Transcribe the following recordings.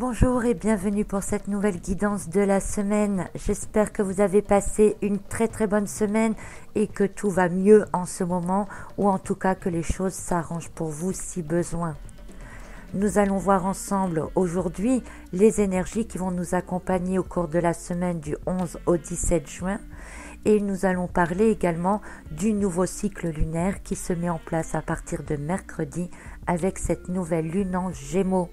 Bonjour et bienvenue pour cette nouvelle guidance de la semaine. J'espère que vous avez passé une très bonne semaine et que tout va mieux en ce moment, ou en tout cas que les choses s'arrangent pour vous si besoin. Nous allons voir ensemble aujourd'hui les énergies qui vont nous accompagner au cours de la semaine du 11 au 17 juin. Et nous allons parler également du nouveau cycle lunaire qui se met en place à partir de mercredi avec cette nouvelle lune en Gémeaux.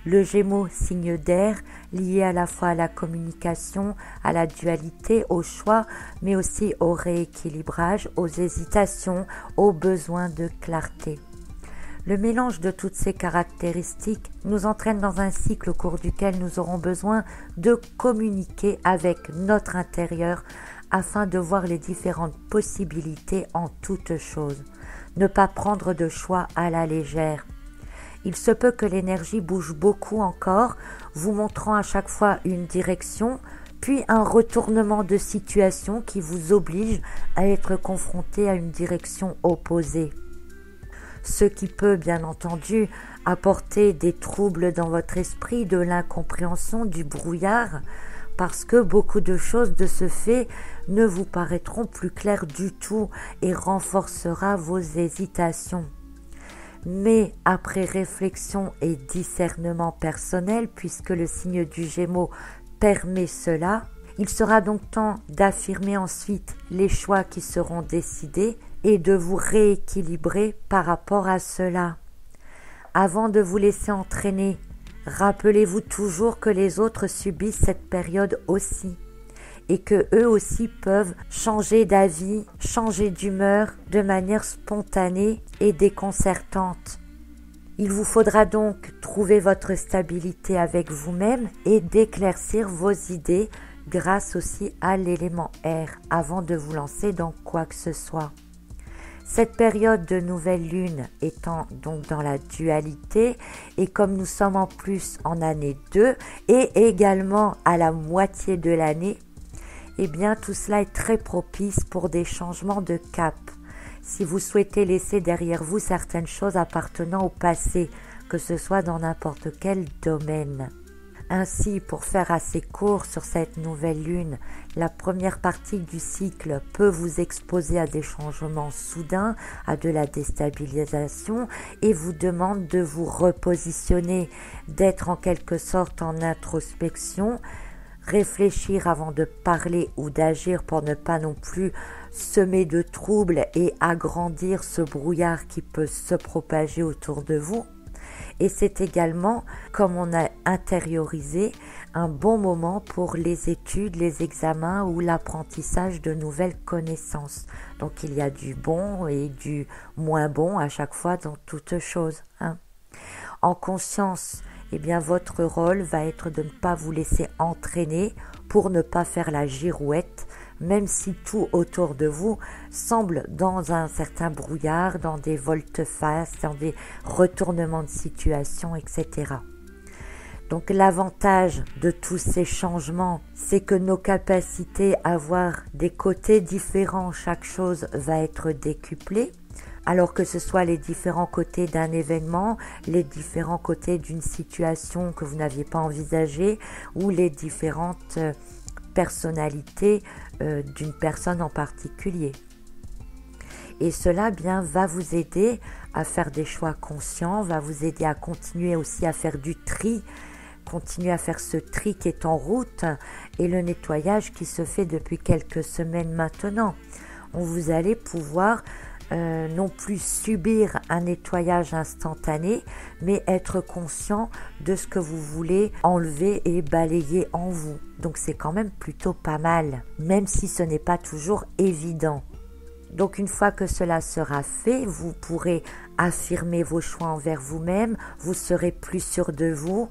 Le Gémeaux, signe d'air, lié à la fois à la communication, à la dualité, au choix, mais aussi au rééquilibrage, aux hésitations, aux besoins de clarté. Le mélange de toutes ces caractéristiques nous entraîne dans un cycle au cours duquel nous aurons besoin de communiquer avec notre intérieur afin de voir les différentes possibilités en toutes choses. Ne pas prendre de choix à la légère. Il se peut que l'énergie bouge beaucoup encore, vous montrant à chaque fois une direction, puis un retournement de situation qui vous oblige à être confronté à une direction opposée. Ce qui peut, bien entendu, apporter des troubles dans votre esprit, de l'incompréhension, du brouillard, parce que beaucoup de choses de ce fait ne vous paraîtront plus claires du tout et renforcera vos hésitations. Mais après réflexion et discernement personnel, puisque le signe du Gémeaux permet cela, il sera donc temps d'affirmer ensuite les choix qui seront décidés et de vous rééquilibrer par rapport à cela. Avant de vous laisser entraîner, rappelez-vous toujours que les autres subissent cette période aussi et que eux aussi peuvent changer d'avis, changer d'humeur de manière spontanée et déconcertante. Il vous faudra donc trouver votre stabilité avec vous-même et d'éclaircir vos idées grâce aussi à l'élément air avant de vous lancer dans quoi que ce soit. Cette période de nouvelle lune étant donc dans la dualité et comme nous sommes en plus en année 2 et également à la moitié de l'année, eh bien tout cela est très propice pour des changements de cap. Si vous souhaitez laisser derrière vous certaines choses appartenant au passé, que ce soit dans n'importe quel domaine. Ainsi, pour faire assez court sur cette nouvelle lune, la première partie du cycle peut vous exposer à des changements soudains, à de la déstabilisation et vous demande de vous repositionner, d'être en quelque sorte en introspection, réfléchir avant de parler ou d'agir pour ne pas non plus semer de troubles et agrandir ce brouillard qui peut se propager autour de vous. Et c'est également, comme on a intériorisé, un bon moment pour les études, les examens ou l'apprentissage de nouvelles connaissances. Donc il y a du bon et du moins bon à chaque fois dans toute chose. En conscience, eh bien votre rôle va être de ne pas vous laisser entraîner pour ne pas faire la girouette, même si tout autour de vous semble dans un certain brouillard, dans des volte-face, dans des retournements de situation, etc. Donc l'avantage de tous ces changements, c'est que nos capacités à voir des côtés différents, chaque chose va être décuplée. Alors que ce soit les différents côtés d'un événement, les différents côtés d'une situation que vous n'aviez pas envisagée ou les différentes personnalités d'une personne en particulier. Et cela bien va vous aider à faire des choix conscients, va vous aider à continuer aussi à faire du tri, continuer à faire ce tri qui est en route et le nettoyage qui se fait depuis quelques semaines maintenant. Vous allez pouvoir non plus subir un nettoyage instantané, mais être conscient de ce que vous voulez enlever et balayer en vous. Donc c'est quand même plutôt pas mal, même si ce n'est pas toujours évident. Donc une fois que cela sera fait, vous pourrez affirmer vos choix envers vous-même, vous serez plus sûr de vous,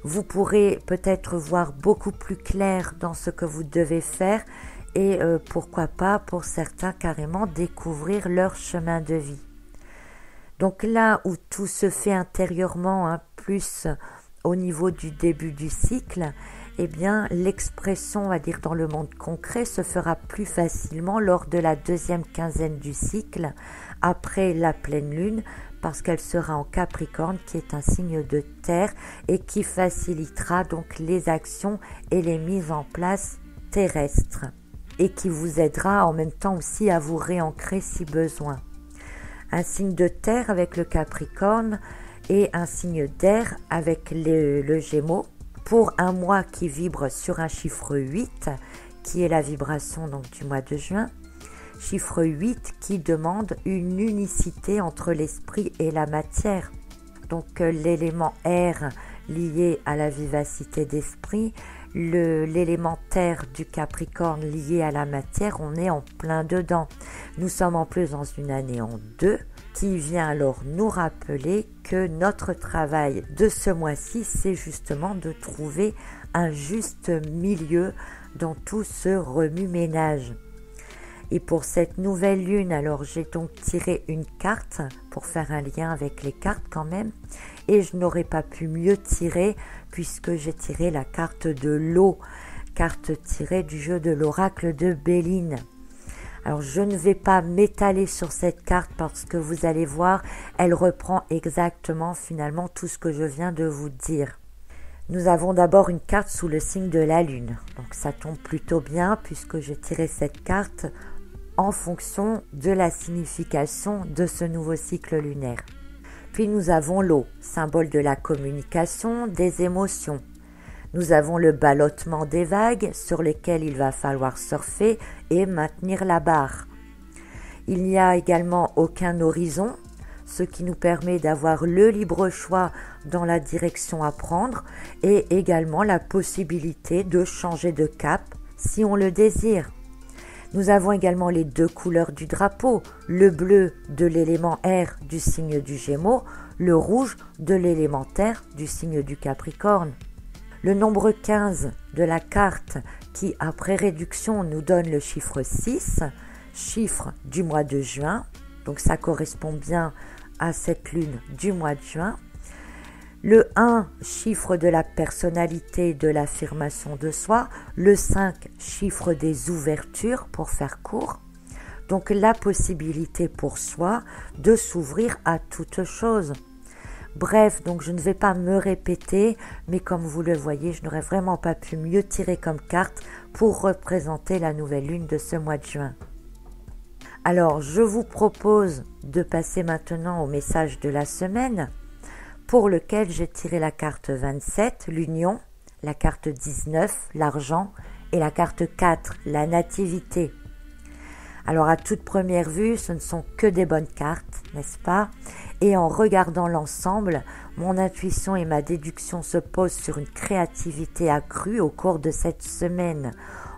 vous pourrez peut-être voir beaucoup plus clair dans ce que vous devez faire et pourquoi pas pour certains carrément découvrir leur chemin de vie. Donc là où tout se fait intérieurement, plus au niveau du début du cycle, eh bien l'expression, on va dire dans le monde concret, se fera plus facilement lors de la deuxième quinzaine du cycle, après la pleine lune, parce qu'elle sera en Capricorne, qui est un signe de terre et qui facilitera donc les actions et les mises en place terrestres, et qui vous aidera en même temps aussi à vous réancrer si besoin. Un signe de terre avec le Capricorne et un signe d'air avec le Gémeaux, pour un mois qui vibre sur un chiffre 8, qui est la vibration donc du mois de juin. Chiffre 8 qui demande une unicité entre l'esprit et la matière. Donc l'élément air lié à la vivacité d'esprit, l'élément terre du Capricorne lié à la matière, on est en plein dedans. Nous sommes en plus dans une année en 2 qui vient alors nous rappeler que notre travail de ce mois-ci, c'est justement de trouver un juste milieu dans tout ce remue-ménage. Et pour cette nouvelle lune, alors j'ai donc tiré une carte pour faire un lien avec les cartes quand même. Et je n'aurais pas pu mieux tirer puisque j'ai tiré la carte de l'eau, carte tirée du jeu de l'oracle de Béline. Alors je ne vais pas m'étaler sur cette carte parce que vous allez voir, elle reprend exactement finalement tout ce que je viens de vous dire. Nous avons d'abord une carte sous le signe de la lune. Donc ça tombe plutôt bien puisque j'ai tiré cette carte en fonction de la signification de ce nouveau cycle lunaire. Puis nous avons l'eau, symbole de la communication, des émotions. Nous avons le ballottement des vagues sur lesquelles il va falloir surfer et maintenir la barre. Il n'y a également aucun horizon, ce qui nous permet d'avoir le libre choix dans la direction à prendre et également la possibilité de changer de cap si on le désire. Nous avons également les deux couleurs du drapeau, le bleu de l'élément air du signe du Gémeaux, le rouge de l'élément terre du signe du Capricorne. Le nombre 15 de la carte qui, après réduction, nous donne le chiffre 6, chiffre du mois de juin, donc ça correspond bien à cette lune du mois de juin. Le 1, chiffre de la personnalité, de l'affirmation de soi. Le 5, chiffre des ouvertures, pour faire court. Donc la possibilité pour soi de s'ouvrir à toute chose. Bref, donc je ne vais pas me répéter, mais comme vous le voyez, je n'aurais vraiment pas pu mieux tirer comme carte pour représenter la nouvelle lune de ce mois de juin. Alors, je vous propose de passer maintenant au message de la semaine, pour lequel j'ai tiré la carte 27, l'union, la carte 19, l'argent, et la carte 4, la nativité. Alors à toute première vue, ce ne sont que des bonnes cartes, n'est-ce pas? Et en regardant l'ensemble, mon intuition et ma déduction se posent sur une créativité accrue au cours de cette semaine.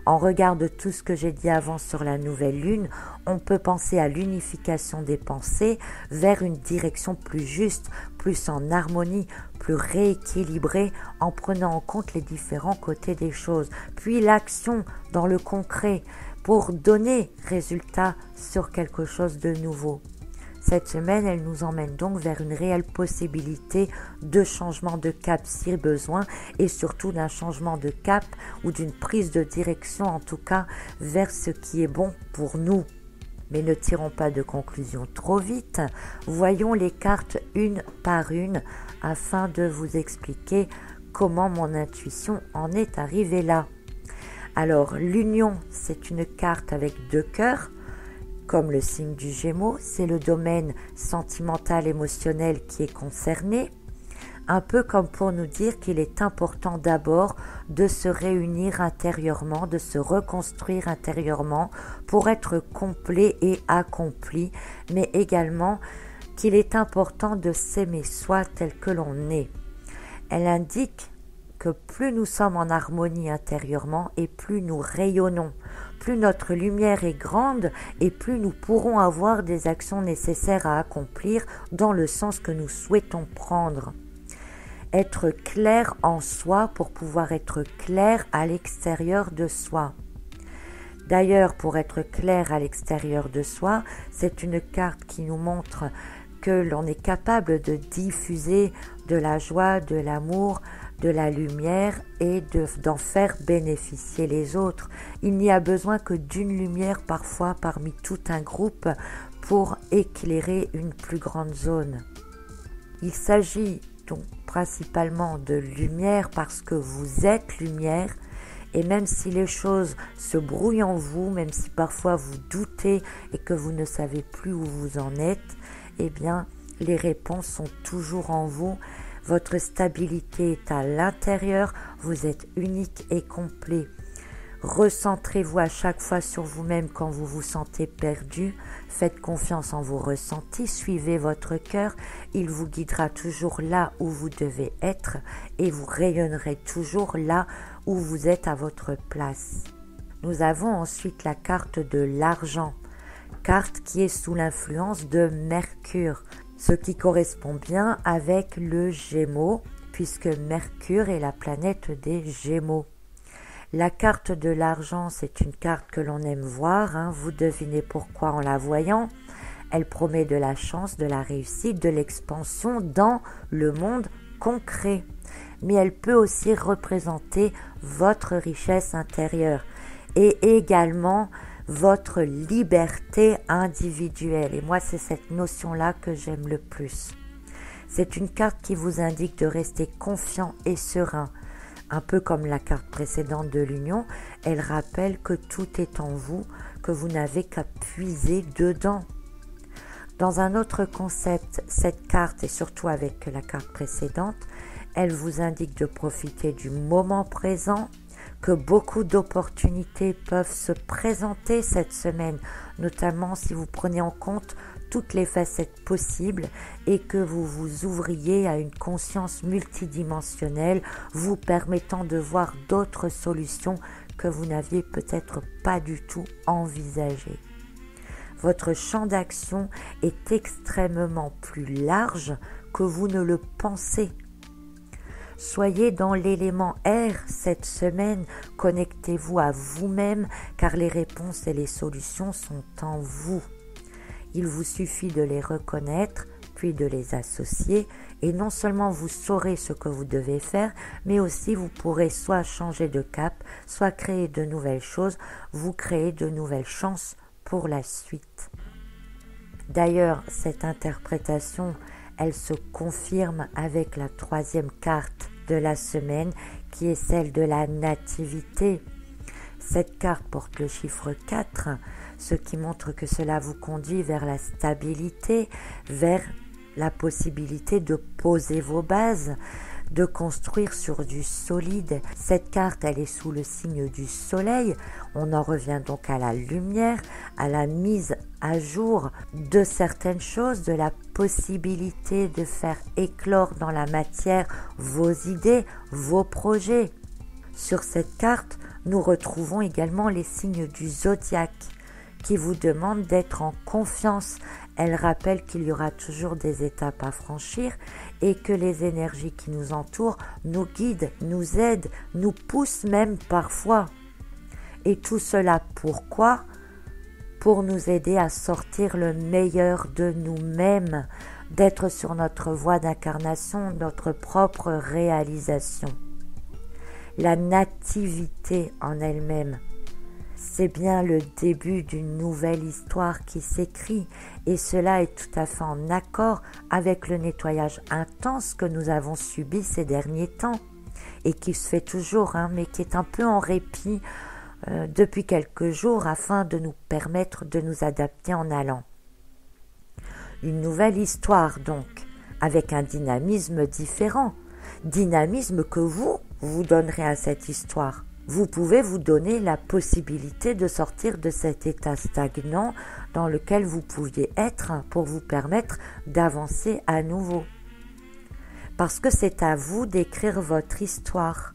En regard de tout ce que j'ai dit avant sur la nouvelle lune, on peut penser à l'unification des pensées vers une direction plus juste, plus en harmonie, plus rééquilibrée, en prenant en compte les différents côtés des choses. Puis l'action dans le concret pour donner résultat sur quelque chose de nouveau. Cette semaine, elle nous emmène donc vers une réelle possibilité de changement de cap si besoin et surtout d'un changement de cap ou d'une prise de direction en tout cas vers ce qui est bon pour nous. Mais ne tirons pas de conclusion trop vite, voyons les cartes une par une afin de vous expliquer comment mon intuition en est arrivée là. Alors l'union, c'est une carte avec 2 cœurs. Comme le signe du Gémeaux, c'est le domaine sentimental, émotionnel qui est concerné. Un peu comme pour nous dire qu'il est important d'abord de se réunir intérieurement, de se reconstruire intérieurement pour être complet et accompli, mais également qu'il est important de s'aimer soi tel que l'on est. Elle indique que plus nous sommes en harmonie intérieurement et plus nous rayonnons, plus notre lumière est grande et plus nous pourrons avoir des actions nécessaires à accomplir dans le sens que nous souhaitons prendre. Être clair en soi pour pouvoir être clair à l'extérieur de soi. D'ailleurs, pour être clair à l'extérieur de soi, c'est une carte qui nous montre que l'on est capable de diffuser de la joie, de l'amour, de la lumière et d'en faire bénéficier les autres. Il n'y a besoin que d'une lumière parfois parmi tout un groupe pour éclairer une plus grande zone. Il s'agit donc principalement de lumière parce que vous êtes lumière, et même si les choses se brouillent en vous, même si parfois vous doutez et que vous ne savez plus où vous en êtes, eh bien les réponses sont toujours en vous. Votre stabilité est à l'intérieur, vous êtes unique et complet. Recentrez-vous à chaque fois sur vous-même quand vous vous sentez perdu. Faites confiance en vos ressentis, suivez votre cœur. Il vous guidera toujours là où vous devez être et vous rayonnerez toujours là où vous êtes à votre place. Nous avons ensuite la carte de l'argent, carte qui est sous l'influence de Mercure, ce qui correspond bien avec le Gémeaux, puisque Mercure est la planète des Gémeaux. La carte de l'argent, c'est une carte que l'on aime voir, vous devinez pourquoi en la voyant. Elle promet de la chance, de la réussite, de l'expansion dans le monde concret. Mais elle peut aussi représenter votre richesse intérieure et également votre liberté individuelle. Et moi, c'est cette notion-là que j'aime le plus. C'est une carte qui vous indique de rester confiant et serein. Un peu comme la carte précédente de l'union, elle rappelle que tout est en vous, que vous n'avez qu'à puiser dedans. Dans un autre concept, cette carte, et surtout avec la carte précédente, elle vous indique de profiter du moment présent, que beaucoup d'opportunités peuvent se présenter cette semaine, notamment si vous prenez en compte toutes les facettes possibles et que vous vous ouvriez à une conscience multidimensionnelle vous permettant de voir d'autres solutions que vous n'aviez peut-être pas du tout envisagées. Votre champ d'action est extrêmement plus large que vous ne le pensez. Soyez dans l'élément air cette semaine, connectez-vous à vous-même car les réponses et les solutions sont en vous. Il vous suffit de les reconnaître, puis de les associer, et non seulement vous saurez ce que vous devez faire, mais aussi vous pourrez soit changer de cap, soit créer de nouvelles choses, vous créez de nouvelles chances pour la suite. D'ailleurs, cette interprétation, elle se confirme avec la troisième carte de la semaine, qui est celle de la nativité. Cette carte porte le chiffre 4, ce qui montre que cela vous conduit vers la stabilité, vers la possibilité de poser vos bases, de construire sur du solide. Cette carte, elle est sous le signe du soleil. On en revient donc à la lumière, à la mise à jour de certaines choses, de la possibilité de faire éclore dans la matière vos idées, vos projets. Sur cette carte, nous retrouvons également les signes du zodiaque qui vous demandent d'être en confiance. Elle rappelle qu'il y aura toujours des étapes à franchir et que les énergies qui nous entourent nous guident, nous aident, nous poussent même parfois. Et tout cela pourquoi ? Pour nous aider à sortir le meilleur de nous-mêmes, d'être sur notre voie d'incarnation, notre propre réalisation. La nativité en elle-même, c'est bien le début d'une nouvelle histoire qui s'écrit et cela est tout à fait en accord avec le nettoyage intense que nous avons subi ces derniers temps et qui se fait toujours, mais qui est un peu en répit depuis quelques jours afin de nous permettre de nous adapter en allant. Une nouvelle histoire donc, avec un dynamisme différent, dynamisme que vous donnerez à cette histoire. Vous pouvez vous donner la possibilité de sortir de cet état stagnant dans lequel vous pouviez être pour vous permettre d'avancer à nouveau. Parce que c'est à vous d'écrire votre histoire.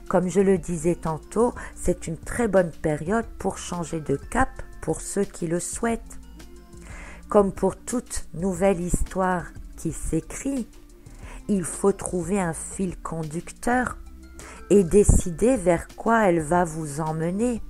Comme je le disais tantôt, c'est une très bonne période pour changer de cap pour ceux qui le souhaitent. Comme pour toute nouvelle histoire qui s'écrit, il faut trouver un fil conducteur et décider vers quoi elle va vous emmener.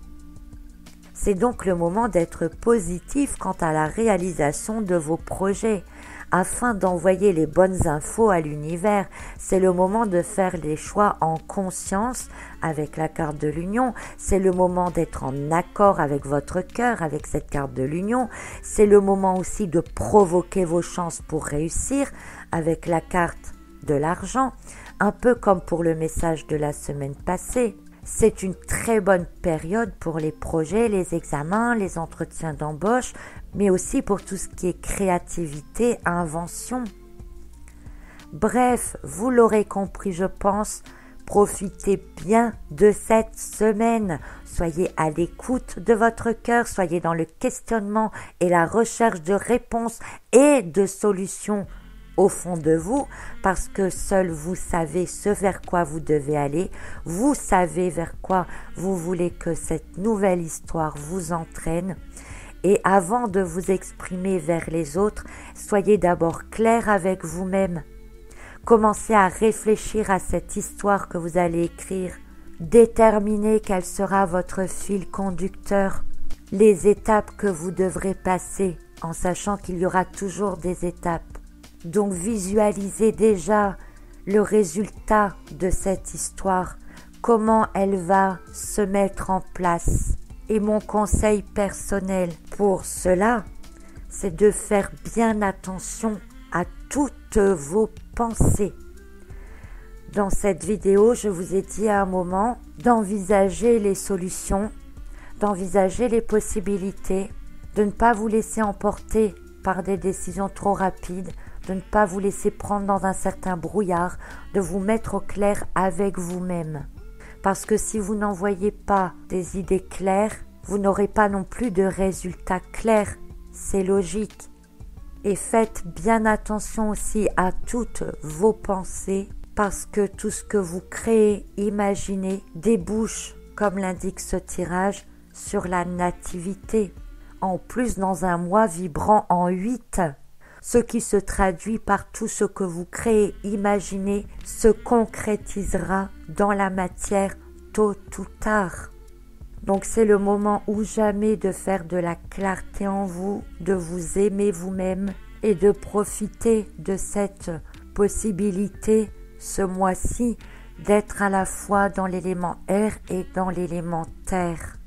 C'est donc le moment d'être positif quant à la réalisation de vos projets, afin d'envoyer les bonnes infos à l'univers. C'est le moment de faire les choix en conscience avec la carte de l'union. C'est le moment d'être en accord avec votre cœur, avec cette carte de l'union. C'est le moment aussi de provoquer vos chances pour réussir avec la carte de l'argent, un peu comme pour le message de la semaine passée. C'est une très bonne période pour les projets, les examens, les entretiens d'embauche, mais aussi pour tout ce qui est créativité, invention. Bref, vous l'aurez compris, je pense, profitez bien de cette semaine. Soyez à l'écoute de votre cœur, soyez dans le questionnement et la recherche de réponses et de solutions au fond de vous, parce que seul vous savez ce vers quoi vous devez aller, vous savez vers quoi vous voulez que cette nouvelle histoire vous entraîne. Et avant de vous exprimer vers les autres, soyez d'abord clair avec vous-même. Commencez à réfléchir à cette histoire que vous allez écrire. Déterminez quel sera votre fil conducteur, les étapes que vous devrez passer, en sachant qu'il y aura toujours des étapes. Donc visualisez déjà le résultat de cette histoire, comment elle va se mettre en place. Et mon conseil personnel pour cela, c'est de faire bien attention à toutes vos pensées. Dans cette vidéo, je vous ai dit à un moment d'envisager les solutions, d'envisager les possibilités, de ne pas vous laisser emporter par des décisions trop rapides, de ne pas vous laisser prendre dans un certain brouillard, de vous mettre au clair avec vous-même. Parce que si vous n'envoyez pas des idées claires, vous n'aurez pas non plus de résultats clairs. C'est logique. Et faites bien attention aussi à toutes vos pensées, parce que tout ce que vous créez, imaginez, débouche, comme l'indique ce tirage, sur la nativité. En plus, dans un mois vibrant en 8, ce qui se traduit par tout ce que vous créez, imaginez, se concrétisera dans la matière tôt ou tard. Donc c'est le moment ou jamais de faire de la clarté en vous, de vous aimer vous-même et de profiter de cette possibilité ce mois-ci d'être à la fois dans l'élément air et dans l'élément terre.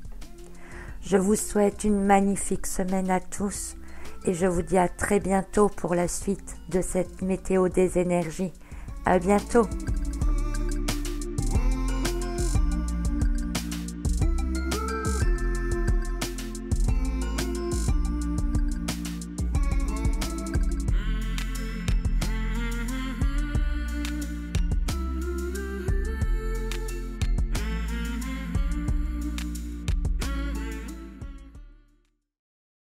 Je vous souhaite une magnifique semaine à tous. Et je vous dis à très bientôt pour la suite de cette météo des énergies. À bientôt.